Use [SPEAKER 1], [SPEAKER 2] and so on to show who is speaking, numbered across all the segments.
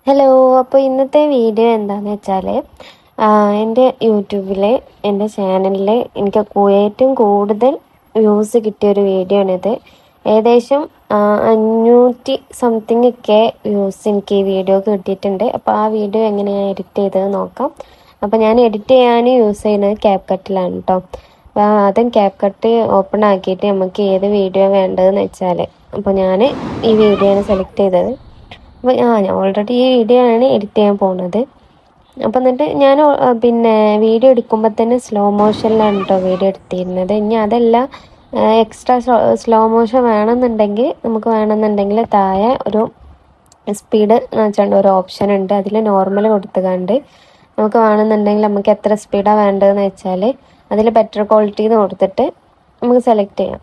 [SPEAKER 1] Hello. അപ്പോൾ ഇന്നത്തെ video എന്താണെന്ന് വെച്ചാൽ എൻ്റെ യൂട്യൂബിലെ എൻ്റെ ചാനലിൽ എനിക്ക് ഏറ്റവും കൂടുതൽ വ്യൂസ് കിട്ടിയൊരു വീഡിയോ ആണിത്. ഏകദേശം 500 സംതിങ് ഒക്കെ വ്യൂസ് എനിക്ക് ഈ വീഡിയോക്ക് കിട്ടിയിട്ടുണ്ട്. അപ്പോൾ ആ വീഡിയോ എങ്ങനെയാണ് എഡിറ്റ് ചെയ്തത് നോക്കാം. അപ്പോൾ ഞാൻ എഡിറ്റ് ചെയ്യാൻ യൂസ് ചെയ്യുന്നത് ക്യാപ്കട്ടിലാണ് കേട്ടോ. അപ്പോൾ ആദ്യം ക്യാപ്കട്ട് ഓപ്പൺ ആക്കിയിട്ട് നമുക്ക് ഏത് വീഡിയോ വേണ്ടതെന്ന് വെച്ചാൽ, അപ്പോൾ ഞാൻ ഈ വീഡിയോ ആണ് സെലക്ട് ചെയ്തത്. അപ്പോൾ ഞാൻ ഓൾറെഡി ഈ വീഡിയോ ആണ് എഡിറ്റ് ചെയ്യാൻ പോകുന്നത്. അപ്പോൾ എന്നിട്ട് ഞാൻ വീഡിയോ എടുക്കുമ്പോൾ തന്നെ സ്ലോ മോഷനിലാണ് കേട്ടോ വീഡിയോ എടുത്തിരുന്നത്. ഇനി അതല്ല, എക്സ്ട്രാ സ്ലോ മോഷൻ വേണമെന്നുണ്ടെങ്കിൽ താഴെ ഒരു സ്പീഡ് എന്ന് വെച്ചാൽ ഒരു ഓപ്ഷൻ ഉണ്ട്. അതിൽ നോർമൽ കൊടുത്തുകൊണ്ട് നമുക്ക് വേണമെന്നുണ്ടെങ്കിൽ നമുക്ക് എത്ര സ്പീഡാണ് വേണ്ടതെന്ന് വെച്ചാൽ അതിൽ ബെറ്റർ ക്വാളിറ്റി എന്ന് കൊടുത്തിട്ട് നമുക്ക് സെലക്ട് ചെയ്യാം.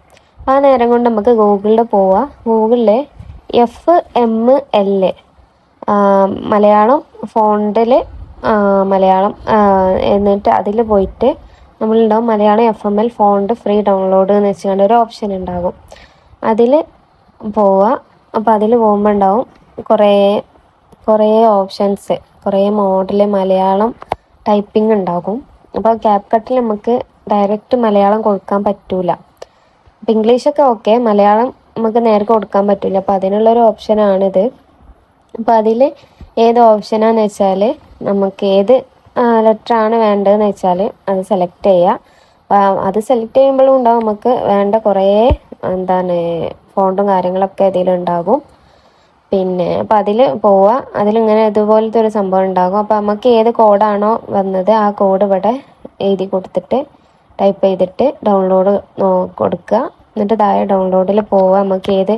[SPEAKER 1] ആ നേരം കൊണ്ട് നമുക്ക് ഗൂഗിളിൽ പോവാം. ഗൂഗിളിൽ FML മലയാളം ഫോണ്ടിൽ മലയാളം എന്നിട്ട് അതിൽ പോയിട്ട് നമ്മളുണ്ടാവും Malayalam FML font free download എന്ന് വെച്ചുകൊണ്ട് ഒരു ഓപ്ഷൻ ഉണ്ടാകും. അതിൽ പോവുക. അപ്പോൾ അതിൽ പോകുമ്പോൾ ഉണ്ടാവും കുറേ ഓപ്ഷൻസ്, കുറേ മോഡൽ മലയാളം ടൈപ്പിംഗ് ഉണ്ടാകും. അപ്പോൾ ക്യാപ്കട്ടിൽ നമുക്ക് ഡയറക്റ്റ് മലയാളം കൊടുക്കാൻ പറ്റൂല. അപ്പോൾ ഇംഗ്ലീഷൊക്കെ ഓക്കെ, മലയാളം നമുക്ക് നേരെ കൊടുക്കാൻ പറ്റില്ല. അപ്പോൾ അതിനുള്ളൊരു ഓപ്ഷനാണിത്. അപ്പോൾ അതിൽ ഏത് ഓപ്ഷനാണെന്ന് വെച്ചാൽ നമുക്ക് ഏത് ലെറ്ററാണ് വേണ്ടതെന്ന് വെച്ചാൽ അത് സെലക്ട് ചെയ്യുക. അപ്പോൾ അത് സെലക്ട് ചെയ്യുമ്പോഴും ഉണ്ടാവും നമുക്ക് വേണ്ട കുറേ ഫോണ്ടും കാര്യങ്ങളൊക്കെ ഇതിലുണ്ടാകും. അപ്പോൾ അതിൽ പോവുക. അതിലിങ്ങനെ ഇതുപോലത്തെ ഒരു സംഭവം ഉണ്ടാകും. അപ്പോൾ നമുക്ക് ഏത് കോഡാണോ വന്നത് ആ കോഡ് ഇവിടെ എഴുതി കൊടുത്തിട്ട് ടൈപ്പ് ചെയ്തിട്ട് ഡൗൺലോഡ് കൊടുക്കുക. എന്നിട്ട് താഴെ ഡൗൺലോഡിൽ പോവുക. നമുക്ക് ഏത്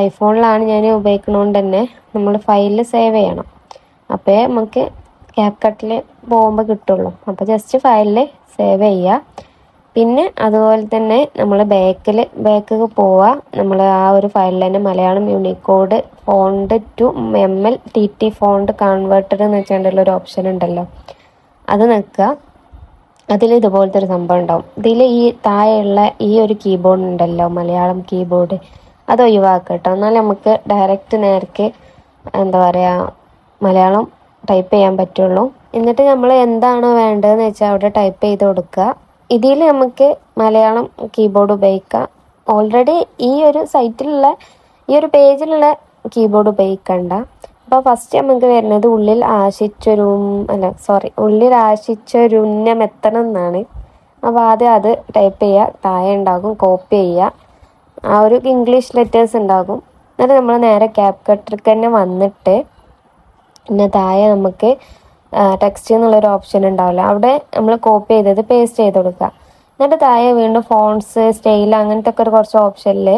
[SPEAKER 1] ഐഫോണിലാണ് ഞാൻ ഉപയോഗിക്കുന്നതുകൊണ്ട് തന്നെ നമ്മൾ ഫയലിൽ സേവ് ചെയ്യണം. അപ്പോൾ നമുക്ക് ക്യാപ്കട്ടിൽ പോകുമ്പോൾ കിട്ടുള്ളൂ. അപ്പോൾ ജസ്റ്റ് ഫയലിൽ സേവ് ചെയ്യുക. പിന്നെ അതുപോലെ തന്നെ നമ്മൾ ബാക്ക് പോവുക. നമ്മൾ ആ ഒരു ഫയലിൽ തന്നെ Malayalam unicode font to ML TT font converter എന്ന് വെച്ചിട്ടുള്ളൊരു ഓപ്ഷൻ ഉണ്ടല്ലോ, അത് നിൽക്കുക. അതിൽ ഇതുപോലത്തെ ഒരു സംഭവം ഉണ്ടാവും. ഇതിൽ ഈ താഴെയുള്ള ഈ ഒരു കീബോർഡ് ഉണ്ടല്ലോ, മലയാളം കീബോർഡ്, അത് ഒഴിവാക്കുക കേട്ടോ. എന്നാൽ നമുക്ക് ഡയറക്റ്റ് നേർക്ക് മലയാളം ടൈപ്പ് ചെയ്യാൻ പറ്റുള്ളൂ. എന്നിട്ട് നമ്മൾ എന്താണോ വേണ്ടതെന്ന് വെച്ചാൽ അവിടെ ടൈപ്പ് ചെയ്ത് കൊടുക്കുക. ഇതിൽ നമുക്ക് മലയാളം കീബോർഡ് ഉപയോഗിക്കാം. ഓൾറെഡി ഈ ഒരു സൈറ്റിലുള്ള ഈ ഒരു പേജിലുള്ള കീബോർഡ് ഉപയോഗിക്കണ്ട. അപ്പോൾ ഫസ്റ്റ് നമുക്ക് വരുന്നത് ഉള്ളിൽ ആശിച്ചൊരുന്നം എന്നാണ്. അപ്പോൾ ആദ്യം അത് ടൈപ്പ് ചെയ്യുക. താഴെ ഉണ്ടാകും കോപ്പി ചെയ്യുക. ആ ഒരു ഇംഗ്ലീഷ് ലെറ്റേഴ്സ് ഉണ്ടാകും. എന്നിട്ട് നമ്മൾ നേരെ ക്യാപ്കട്ടിലേക്ക് തന്നെ വന്നിട്ട് പിന്നെ താഴെ നമുക്ക് ടെക്സ്റ്റ് എന്നുള്ളൊരു ഓപ്ഷൻ ഉണ്ടാവില്ല, അവിടെ നമ്മൾ കോപ്പി ചെയ്തത് പേസ്റ്റ് ചെയ്ത് കൊടുക്കുക. എന്നിട്ട് താഴെ വീണ്ടും ഫോൺസ്, സ്റ്റൈൽ അങ്ങനത്തെ ഒക്കെ കുറച്ച് ഓപ്ഷനിൽ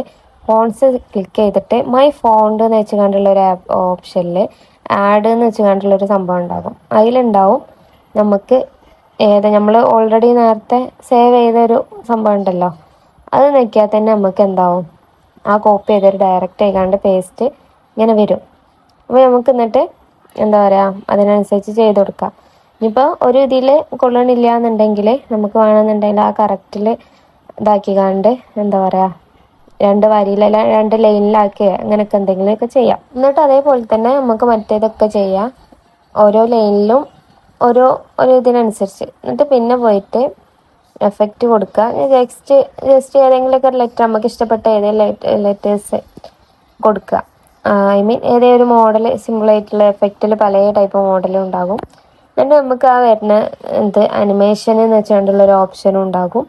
[SPEAKER 1] ഫോൺസ് ക്ലിക്ക് ചെയ്തിട്ട് മൈ ഫോണ്ട് എന്ന് വെച്ച് കണ്ടുള്ളൊരു ഓപ്ഷനിൽ ആഡ് എന്ന് വെച്ച് കണ്ടുള്ളൊരു സംഭവം ഉണ്ടാകും. അതിലുണ്ടാവും നമുക്ക് നമ്മൾ ഓൾറെഡി നേരത്തെ സേവ് ചെയ്തൊരു സംഭവം ഉണ്ടല്ലോ, അത് നോക്കിയാൽ തന്നെ നമുക്ക് എന്താവും, ആ കോപ്പി ചെയ്തൊരു ഡയറക്റ്റ് ആയിക്കാണ്ട് പേസ്റ്റ് ഇങ്ങനെ വരും. അപ്പോൾ നമുക്ക് എന്നിട്ട് അതിനനുസരിച്ച് ചെയ്ത് കൊടുക്കാം. ഇനിയിപ്പോൾ ഒരു ഇതിൽ കൊള്ളണില്ല എന്നുണ്ടെങ്കിൽ നമുക്ക് വേണമെന്നുണ്ടെങ്കിൽ ആ കറക്റ്റിൽ ഇതാക്കിക്കാണ്ട് രണ്ട് വരിയിലല്ല 2 ലൈനിലാക്കി അങ്ങനെയൊക്കെ എന്തെങ്കിലുമൊക്കെ ചെയ്യാം. എന്നിട്ട് അതേപോലെ തന്നെ നമുക്ക് മറ്റേതൊക്കെ ചെയ്യാം, ഓരോ ലൈനിലും ഒരു ഇതിനനുസരിച്ച്. എന്നിട്ട് പിന്നെ പോയിട്ട് എഫക്റ്റ് കൊടുക്കുക. ജസ്റ്റ് ഏതെങ്കിലുമൊക്കെ ഒരു ലെറ്റർ നമുക്ക് ഇഷ്ടപ്പെട്ട ഏതെങ്കിലും ലെറ്റേഴ്സ് കൊടുക്കുക. ഏതേ ഒരു മോഡൽ സിമ്പിളായിട്ടുള്ള എഫക്റ്റിൽ പല ടൈപ്പ് മോഡലും ഉണ്ടാകും. എന്നിട്ട് നമുക്ക് ആ വരുന്ന അനിമേഷൻ എന്ന് വെച്ചുകൊണ്ടുള്ളൊരു ഓപ്ഷനും ഉണ്ടാകും.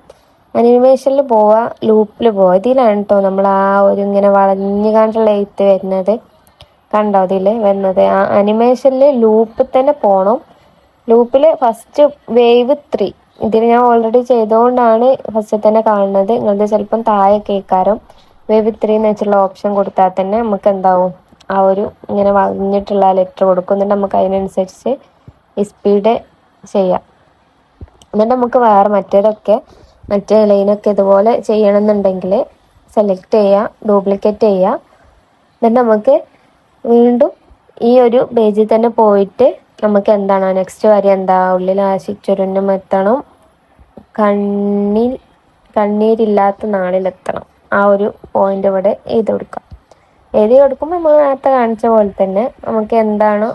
[SPEAKER 1] അനിമേഷനിൽ പോവുക, ലൂപ്പിൽ പോവുക. ഇതിലാണ് കേട്ടോ നമ്മൾ ആ ഒരു ഇങ്ങനെ വളഞ്ഞു കാണ്ടുള്ള എഴുത്ത് വരുന്നത്. കണ്ടോ ഇതിൽ വരുന്നത്? ആ അനിമേഷനിൽ ലൂപ്പിൽ തന്നെ പോകണം. ലൂപ്പിൽ ഫസ്റ്റ് വേവ് 3 ഇതിൽ ഞാൻ ഓൾറെഡി ചെയ്തുകൊണ്ടാണ് ഫസ്റ്റ് തന്നെ കാണുന്നത്. നിങ്ങളുടെ ചിലപ്പം താഴെ കേൾക്കാരം വേവ് 3 എന്ന് വെച്ചുള്ള ഓപ്ഷൻ കൊടുത്താൽ തന്നെ നമുക്ക് എന്താവും, ആ ഒരു ഇങ്ങനെ വളഞ്ഞിട്ടുള്ള ലെറ്റർ കൊടുക്കും. എന്നിട്ട് നമുക്ക് അതിനനുസരിച്ച് ഈ സ്പീഡ് ചെയ്യാം. എന്നിട്ട് നമുക്ക് വേറെ മറ്റേ ലൈനൊക്കെ ഇതുപോലെ ചെയ്യണമെന്നുണ്ടെങ്കിൽ സെലക്ട് ചെയ്യുക, ഡ്യൂപ്ലിക്കേറ്റ് ചെയ്യുക. എന്നിട്ട് നമുക്ക് വീണ്ടും ഈ ഒരു പേജിൽ തന്നെ പോയിട്ട് നമുക്ക് നെക്സ്റ്റ് വരി ഉള്ളിൽ ആശിച്ചൊരുന്നം എത്തണം, കണ്ണീരില്ലാത്ത നാളിലെത്തണം. ആ ഒരു പോയിന്റ് ഇവിടെ എഴുതി കൊടുക്കാം. എഴുതി കൊടുക്കുമ്പോൾ നമ്മൾ നേരത്തെ കാണിച്ച പോലെ തന്നെ നമുക്ക് എന്താണോ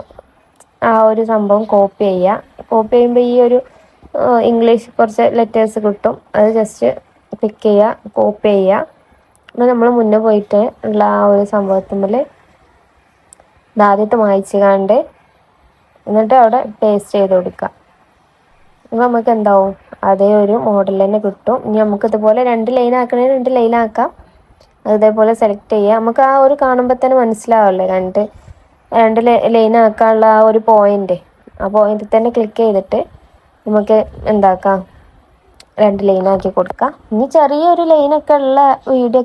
[SPEAKER 1] ആ ഒരു സംഭവം കോപ്പി ചെയ്യുക. കോപ്പി ചെയ്യുമ്പോൾ ഈ ഒരു ഇംഗ്ലീഷ് കുറച്ച് ലെറ്റേഴ്സ് കിട്ടും. അത് ജസ്റ്റ് ക്ലിക്ക് ചെയ്യുക, കോപ്പി ചെയ്യുക. അപ്പോൾ നമ്മൾ മുന്നേ പോയിട്ട് ഉള്ള ആ ഒരു സംഭവത്തിന്മേൽ ആദ്യത്തെ മായ്ച്ച് കണ്ട് എന്നിട്ട് അവിടെ പേസ്റ്റ് ചെയ്ത് കൊടുക്കുക. അപ്പോൾ നമുക്ക് എന്താവും, അതേ ഒരു മോഡൽ തന്നെ കിട്ടും. ഇനി നമുക്ക് ഇതുപോലെ 2 ലൈൻ ആക്കണമെങ്കിൽ 2 ലൈൻ ആക്കാം. അതേപോലെ സെലക്ട് ചെയ്യുക. നമുക്ക് ആ ഒരു കാണുമ്പോൾ തന്നെ മനസ്സിലാവല്ലേ രണ്ട് ലൈൻ ആക്കാനുള്ള ആ ഒരു പോയിന്റ്. ആ പോയിന്റിൽ തന്നെ ക്ലിക്ക് ചെയ്തിട്ട് നമുക്ക് എന്താക്കാം, 2 ലൈൻ ആക്കി കൊടുക്കാം. ഇനി ചെറിയൊരു ലൈനൊക്കെ ഉള്ള വീഡിയോ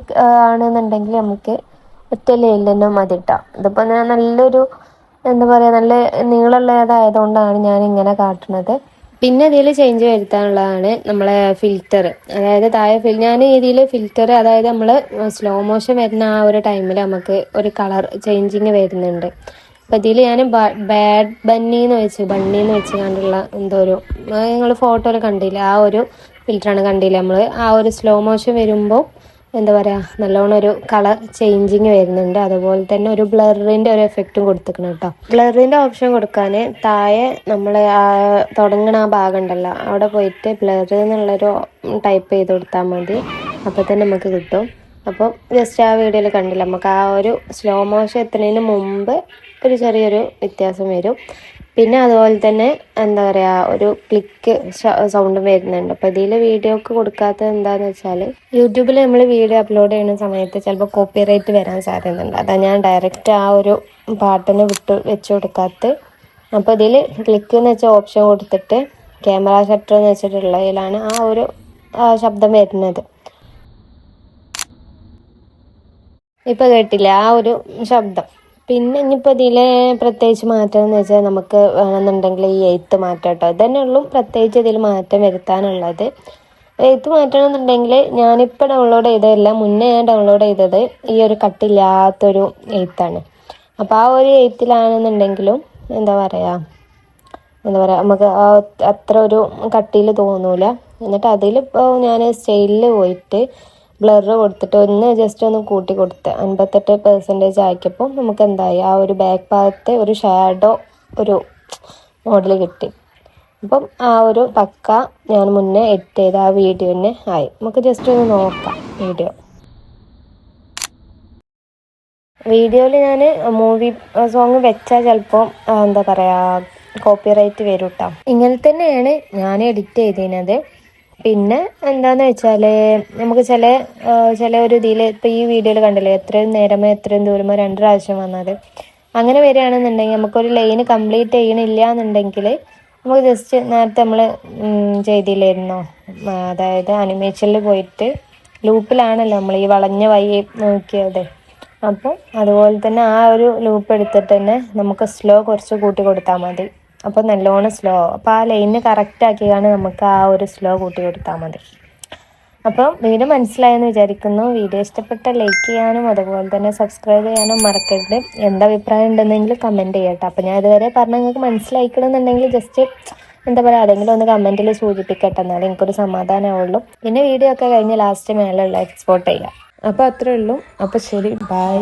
[SPEAKER 1] ആണെന്നുണ്ടെങ്കിൽ നമുക്ക് ഒറ്റ ലൈനിൽ തന്നെ മതി ഇട്ടാം. ഇതിപ്പോൾ ഞാൻ നല്ലൊരു എന്താ പറയുക, നല്ല നീളമുള്ളതായതുകൊണ്ടാണ് ഞാൻ ഇങ്ങനെ കാട്ടുന്നത്. പിന്നെ ഇതിൽ ചേഞ്ച് വരുത്താനുള്ളതാണ് നമ്മളെ ഫിൽറ്റർ. അതായത് ഞാൻ ഇതിൽ ഫിൽറ്റർ, അതായത് നമ്മൾ സ്ലോ മോഷൻ വരുന്ന ആ ഒരു ടൈമിൽ നമുക്ക് ഒരു കളർ ചേഞ്ചിങ് വരുന്നുണ്ട്. അപ്പോൾ ഇതിൽ ഞാൻ ബണ്ണീന്ന് വെച്ച് കണ്ടുള്ള എന്തോ ഒരു, നിങ്ങൾ ഫോട്ടോയിൽ കണ്ടില്ല, ആ ഒരു ഫിൽറ്ററാണ് കണ്ടില്ല നമ്മൾ. ആ ഒരു സ്ലോ മോഷൻ വരുമ്പോൾ എന്താ പറയുക, നല്ലോണം ഒരു കളർ ചേഞ്ചിങ് വരുന്നുണ്ട്. അതുപോലെ തന്നെ ഒരു ബ്ലറിൻ്റെ ഒരു എഫക്റ്റും കൊടുത്തിക്കണം കേട്ടോ. ബ്ലറിൻ്റെ ഓപ്ഷൻ കൊടുക്കാൻ താഴെ നമ്മൾ തുടങ്ങണ ആ ഭാഗം ഉണ്ടല്ലോ, അവിടെ പോയിട്ട് ബ്ലർ എന്നുള്ളൊരു ടൈപ്പ് ചെയ്ത് കൊടുത്താൽ മതി. അപ്പോൾ തന്നെ നമുക്ക് കിട്ടും. അപ്പോൾ ജസ്റ്റ് ആ വീഡിയോയിൽ കണ്ടില്ല, നമുക്ക് ആ ഒരു സ്ലോ മോഷൻ എത്തുന്നതിന് മുമ്പ് ഒരു ചെറിയൊരു വ്യത്യാസം വരും. പിന്നെ അതുപോലെ തന്നെ എന്താ പറയുക, ഒരു ക്ലിക്ക് സൗണ്ടും വരുന്നുണ്ട്. അപ്പോൾ ഇതിൽ വീഡിയോക്ക് കൊടുക്കാത്തത് എന്താണെന്ന് വെച്ചാൽ, യൂട്യൂബിൽ നമ്മൾ വീഡിയോ അപ്ലോഡ് ചെയ്യുന്ന സമയത്ത് ചിലപ്പോൾ കോപ്പിറൈറ്റ് വരാൻ സാധ്യതയുണ്ട്. അതാണ് ഞാൻ ഡയറക്റ്റ് ആ ഒരു പാട്ടിന് വെച്ച് കൊടുക്കാത്തത്. അപ്പോൾ ഇതിൽ ക്ലിക്ക് എന്ന് വെച്ച ഓപ്ഷൻ കൊടുത്തിട്ട് ക്യാമറ ഷട്ടർ എന്ന് വെച്ചിട്ടുള്ളതിലാണ് ആ ഒരു ശബ്ദം വരുന്നത്. ഇപ്പോൾ കേട്ടില്ല ആ ഒരു ശബ്ദം. പിന്നെ ഇനിയിപ്പോൾ ഇതിൽ പ്രത്യേകിച്ച് മാറ്റം എന്ന് വെച്ചാൽ, നമുക്ക് വേണമെന്നുണ്ടെങ്കിൽ ഈ എഴുത്ത് മാറ്റം കേട്ടോ. ഇതന്നെ ഉള്ളൂ പ്രത്യേകിച്ച് ഇതിൽ മാറ്റം വരുത്താനുള്ളത്. എഴുത്ത് മാറ്റണമെന്നുണ്ടെങ്കിൽ ഞാനിപ്പോൾ ഡൗൺലോഡ് ചെയ്തതല്ല, മുന്നേ ഞാൻ ഡൗൺലോഡ് ചെയ്തത് ഈ ഒരു കട്ടില്ലാത്തൊരു എഴുത്താണ്. അപ്പോൾ ആ ഒരു എഴുത്തിലാണെന്നുണ്ടെങ്കിലും എന്താ പറയുക നമുക്ക് അത്ര ഒരു കട്ടിയിൽ തോന്നൂല. എന്നിട്ട് അതിലിപ്പോൾ ഞാൻ സ്റ്റൈലിൽ പോയിട്ട് ബ്ലർ കൊടുത്തിട്ട് ജസ്റ്റ് ഒന്ന് കൂട്ടി കൊടുത്ത് 58% ആക്കിയപ്പോൾ നമുക്ക് എന്തായി, ആ ഒരു ബാക്ക് ഭാഗത്തെ ഒരു ഷാഡോ ഒരു മോഡൽ കിട്ടി. അപ്പം ആ ഒരു പക്ക ഞാൻ മുന്നേ എഡിറ്റ് ചെയ്ത ആ വീഡിയോ തന്നെ ആയി. നമുക്ക് ജസ്റ്റ് ഒന്ന് നോക്കാം വീഡിയോയിൽ ഞാൻ മൂവി സോങ് വെച്ചാൽ ചിലപ്പോൾ എന്താ പറയുക, കോപ്പിറൈറ്റ് വരും കേട്ടോ. ഇങ്ങനെ തന്നെയാണ് ഞാൻ എഡിറ്റ് ചെയ്തിരുന്നത്. പിന്നെ എന്താണെന്ന് വെച്ചാൽ, നമുക്ക് ചില ഒരു ഇതിൽ ഇപ്പോൾ ഈ വീഡിയോയിൽ കണ്ടില്ലേ, എത്രയും നേരമോ എത്രയും ദൂരമോ 2 പ്രാവശ്യം വന്നത്. അങ്ങനെ വരികയാണെന്നുണ്ടെങ്കിൽ നമുക്കൊരു ലൈന് കംപ്ലീറ്റ് ചെയ്യണില്ല എന്നുണ്ടെങ്കിൽ നമുക്ക് ജസ്റ്റ് നേരത്തെ നമ്മൾ ചെയ്തില്ലായിരുന്നോ, അതായത് അനിമേഷനിൽ പോയിട്ട് ലൂപ്പിലാണല്ലോ നമ്മൾ ഈ വളഞ്ഞ വഴി നോക്കിയത്. അപ്പം അതുപോലെ തന്നെ ആ ഒരു ലൂപ്പ് എടുത്തിട്ട് തന്നെ നമുക്ക് സ്ലോ കുറച്ച് കൂട്ടി കൊടുത്താൽ മതി. അപ്പോൾ നല്ലോണം സ്ലോ, അപ്പോൾ ആ ലൈന് കറക്റ്റ് ആക്കിയാണ് നമുക്ക് ആ ഒരു സ്ലോ കൂട്ടി കൊടുത്താൽ മതി. അപ്പം വീഡിയോ മനസ്സിലായെന്ന് വിചാരിക്കുന്നു. വീഡിയോ ഇഷ്ടപ്പെട്ട ലൈക്ക് ചെയ്യാനും അതുപോലെ തന്നെ സബ്സ്ക്രൈബ് ചെയ്യാനും മറക്കരുത്. എന്താ അഭിപ്രായം ഉണ്ടെന്നെങ്കിൽ കമൻറ്റ് ചെയ്യട്ടെ. അപ്പോൾ ഞാൻ ഇതുവരെ പറഞ്ഞാൽ നിങ്ങൾക്ക് മനസ്സിലായിക്കണമെന്നുണ്ടെങ്കിൽ ജസ്റ്റ് എന്താ പറയുക, അതെങ്കിലും ഒന്ന് കമൻറ്റിൽ സൂചിപ്പിക്കട്ടെ, എന്നാലും എനിക്കൊരു സമാധാനമാവുള്ളൂ. പിന്നെ വീഡിയോ ഒക്കെ കഴിഞ്ഞ് ലാസ്റ്റ് മേലുള്ള എക്സ്പോർട്ട് ചെയ്യാം. അപ്പോൾ അത്രേ ഉള്ളൂ. അപ്പോൾ ശരി, ബൈ.